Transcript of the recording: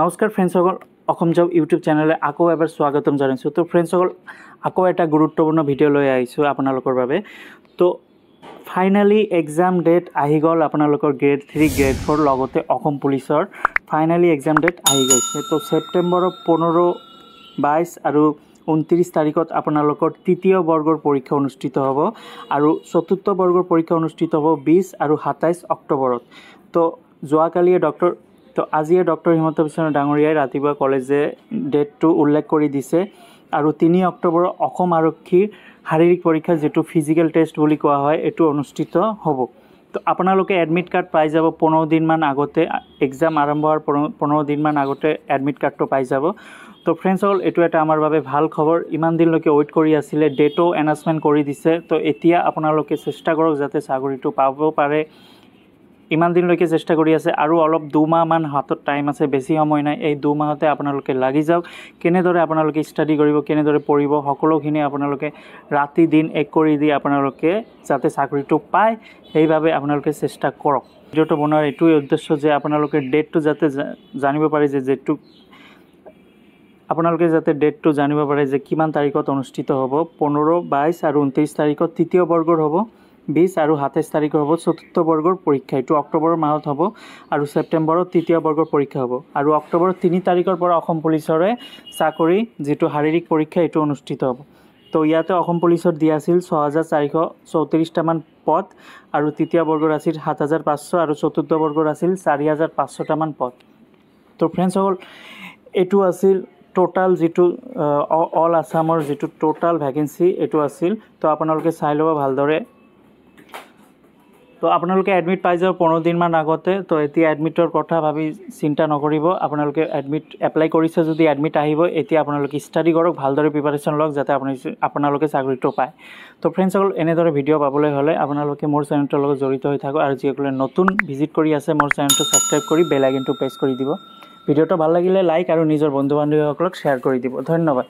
নমস্কাৰ ফ্ৰেণ্ডসকল, Assam job YouTube চেনেলে আকৌ এবাৰ স্বাগতম জনাইছোঁ। তো ফ্ৰেণ্ডসকল, আকৌ এটা গুৰুত্বপূৰ্ণ ভিডিঅ' লৈ আহিছোঁ আপোনালোকৰ বাবে। তো ফাইনেলি এক্সাম ডেট আহি গ'ল আপোনালোকৰ গ্ৰেড 3 গ্ৰেড 4 লগতে অসম পুলিচৰ ফাইনেলি এক্সাম ডেট আহি গৈছে। তো ছেপ্টেম্বৰৰ 15, 22 আৰু 29 তাৰিখত আপোনালোকৰ তৃতীয় বৰ্গৰ পৰীক্ষা অনুষ্ঠিত হ'ব আৰু চতুৰ্থ বৰ্গৰ পৰীক্ষা অনুষ্ঠিত হ'ব 20 আৰু 27 অক্টোবৰত। তো যোৱাকালিয়ে আজিয়ে ডক্টৰ হিমন্ত বিশ্ব ডাঙৰীয়াই ৰাতিপুৱা কলেজে ডেটটো উল্লেখ কৰি দিছে আৰু 3 অক্টোবৰত অসম আৰক্ষীৰ শাৰীৰিক পৰীক্ষা যিটো ফিজিকেল টেষ্ট বুলি কোৱা হয় এইটো অনুষ্ঠিত হ'ব। তো আপোনালোকে এডমিট কাৰ্ড পাই যাব 15 দিনমান আগতে, এক্সাম আৰম্ভ হোৱাৰ 15 দিনমান আগতে এডমিট কাৰ্ডটো পাই যাব। তো ফ্ৰেণ্ডসকল, এইটো এটা আমাৰ বাবে ভাল খবৰ। ইমান দিনলৈকে ৱেইট কৰি আছিলে, ডেটো এনাউন্সমেণ্ট কৰি দিছে। তো এতিয়া আপোনালোকে চেষ্টা কৰক যাতে চাকৰিটো পাব পাৰে। ইমান দিনলৈকে চেষ্টা কৰি আছে আৰু অলপ 2 মাহমান হাতত টাইম আছে, বেছি সময় নাই। এই 2 মাহতে আপোনালোকে লাগি যাওক। কেনেদৰে আপোনালোকে ষ্টাডি কৰিব, কেনেদৰে পঢ়িব, সকলোখিনি আপোনালোকে ৰাতি দিন এক কৰি দি আপোনালোকে যাতে চাকৰিটো পায় সেইভাৱে আপোনালোকে চেষ্টা কৰক। ভিডিঅ'টো বনোৱাৰ এইটোৱে উদ্দেশ্য যে আপোনালোকে ডেটটো যাতে জানিব পাৰে ডেটটো জানিব পাৰে যে কিমান তাৰিখত অনুষ্ঠিত হ'ব। 15, 22 আৰু 29 তাৰিখত তৃতীয় বৰ্গৰ হ'ব, 20 আৰু 27 তাৰিখৰ হ'ব চতুৰ্থ বৰ্গৰ পৰীক্ষা। এইটো অক্টোবৰ মাহত হ'ব আৰু ছেপ্টেম্বৰত তৃতীয় বৰ্গৰ পৰীক্ষা হ'ব আৰু অক্টোবৰ 3 তাৰিখৰ পৰা অসম পুলিচৰে চাকৰি যিটো শাৰীৰিক পৰীক্ষা এইটো অনুষ্ঠিত হ'ব। তো ইয়াতে অসম পুলিচৰ দিয়া আছিল 6434টামান পদ আৰু তৃতীয় বৰ্গৰ আছিল 7500 আৰু চতুৰ্থ বৰ্গৰ আছিল 4500টামান পদ। তো ফ্ৰেণ্ডসকল, এইটো আছিল টোটাল যিটো অল আছামৰ যিটো টোটাল ভেকেঞ্চি এইটো আছিল। তো আপোনালোকে চাই ল'ব ভালদৰে। তো আপোনালোকে এডমিট পাই যাব 15 দিনমান আগতে। তো এতিয়া এডমিটৰ কথা ভাবি চিন্তা নকৰিব। আপোনালোকে এডমিট এপ্লাই কৰিছে যদি এডমিট আহিব। এতিয়া আপোনালোকে ষ্টাডি কৰক, ভালদৰে প্ৰিপাৰেশ্যন লওক যাতে আপোনালোকে চাকৰিটো পায়। তো ফ্ৰেণ্ডসকল, এনেদৰে ভিডিঅ' পাবলৈ হ'লে আপোনালোকে মোৰ চেনেলটোৰ লগত জড়িত হৈ থাকক আৰু যিসকলে নতুন ভিজিট কৰি আছে মোৰ চেনেলটো ছাবস্ক্ৰাইব কৰি বেল আইকনটো প্ৰেছ কৰি দিব। ভিডিঅ'টো ভাল লাগিলে লাইক আৰু নিজৰ বন্ধু বান্ধৱীসকলক শ্বেয়াৰ কৰি দিব। ধন্যবাদ।